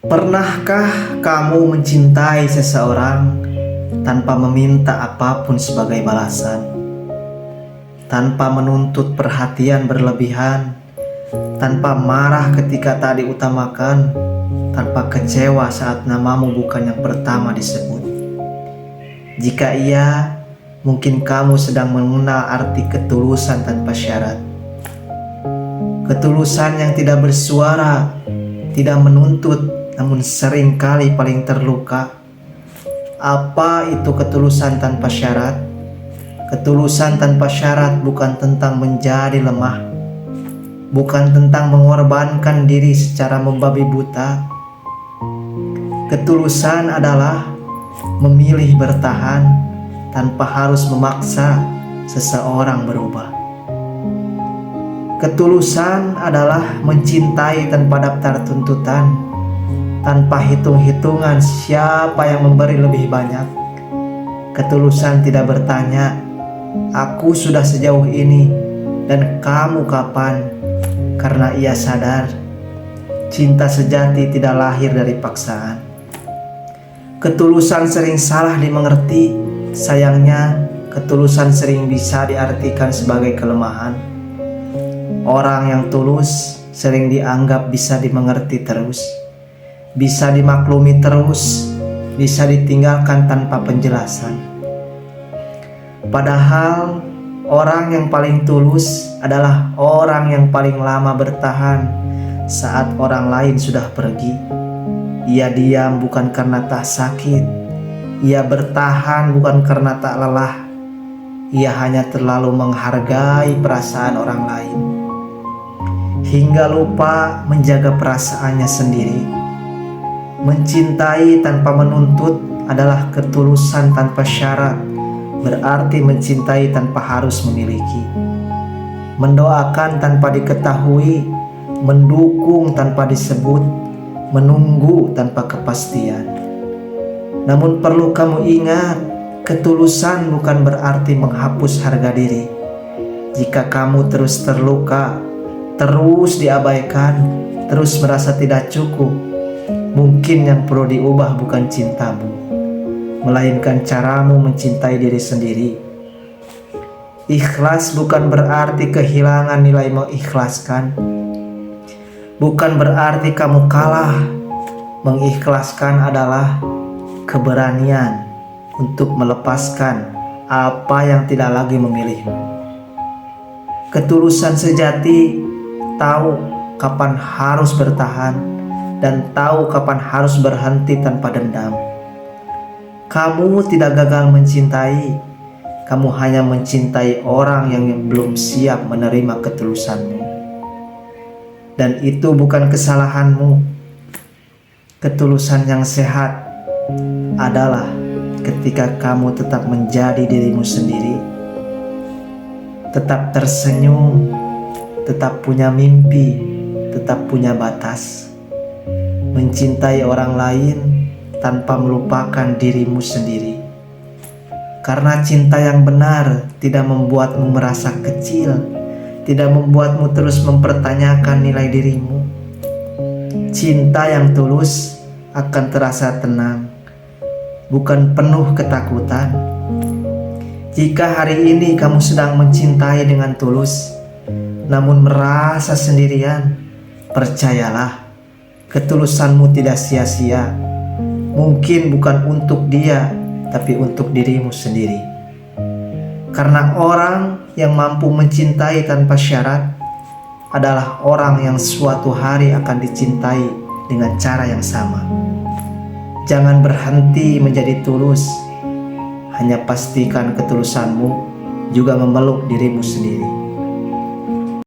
Pernahkah kamu mencintai seseorang tanpa meminta apapun sebagai balasan, tanpa menuntut perhatian berlebihan, tanpa marah ketika tak diutamakan, tanpa kecewa saat namamu bukan yang pertama disebut? Jika iya, mungkin kamu sedang mengenal arti ketulusan tanpa syarat. Ketulusan yang tidak bersuara, tidak menuntut, namun sering kali paling terluka. Apa itu ketulusan tanpa syarat? Ketulusan tanpa syarat bukan tentang menjadi lemah, bukan tentang mengorbankan diri secara membabi buta. Ketulusan adalah memilih bertahan tanpa harus memaksa seseorang berubah. Ketulusan adalah mencintai tanpa daftar tuntutan, tanpa hitung-hitungan siapa yang memberi lebih banyak. Ketulusan tidak bertanya, "Aku sudah sejauh ini dan kamu kapan?" Karena ia sadar, cinta sejati tidak lahir dari paksaan. Ketulusan sering salah dimengerti. Sayangnya, ketulusan sering bisa diartikan sebagai kelemahan. Orang yang tulus sering dianggap bisa dimengerti terus, bisa dimaklumi terus, bisa ditinggalkan tanpa penjelasan. Padahal orang yang paling tulus adalah orang yang paling lama bertahan saat orang lain sudah pergi. Ia diam bukan karena tak sakit, ia bertahan bukan karena tak lelah, ia hanya terlalu menghargai perasaan orang lain hingga lupa menjaga perasaannya sendiri. Mencintai tanpa menuntut adalah ketulusan tanpa syarat, berarti mencintai tanpa harus memiliki. Mendoakan tanpa diketahui, mendukung tanpa disebut, menunggu tanpa kepastian. Namun perlu kamu ingat, ketulusan bukan berarti menghapus harga diri. Jika kamu terus terluka, terus diabaikan, terus merasa tidak cukup, mungkin yang perlu diubah bukan cintamu, melainkan caramu mencintai diri sendiri. Ikhlas bukan berarti kehilangan nilai mengikhlaskan, bukan berarti kamu kalah. Mengikhlaskan adalah keberanian untuk melepaskan apa yang tidak lagi memilihmu. Ketulusan sejati tahu kapan harus bertahan dan tahu kapan harus berhenti tanpa dendam. Kamu tidak gagal mencintai, kamu hanya mencintai orang yang belum siap menerima ketulusanmu. Dan itu bukan kesalahanmu. Ketulusan yang sehat adalah ketika kamu tetap menjadi dirimu sendiri, tetap tersenyum, tetap punya mimpi, tetap punya batas. Mencintai orang lain tanpa melupakan dirimu sendiri. Karena cinta yang benar tidak membuatmu merasa kecil, tidak membuatmu terus mempertanyakan nilai dirimu. Cinta yang tulus akan terasa tenang, bukan penuh ketakutan. Jika hari ini kamu sedang mencintai dengan tulus, namun merasa sendirian, percayalah, ketulusanmu tidak sia-sia. Mungkin bukan untuk dia, tapi untuk dirimu sendiri. Karena orang yang mampu mencintai tanpa syarat adalah orang yang suatu hari akan dicintai dengan cara yang sama. Jangan berhenti menjadi tulus, hanya pastikan ketulusanmu juga memeluk dirimu sendiri.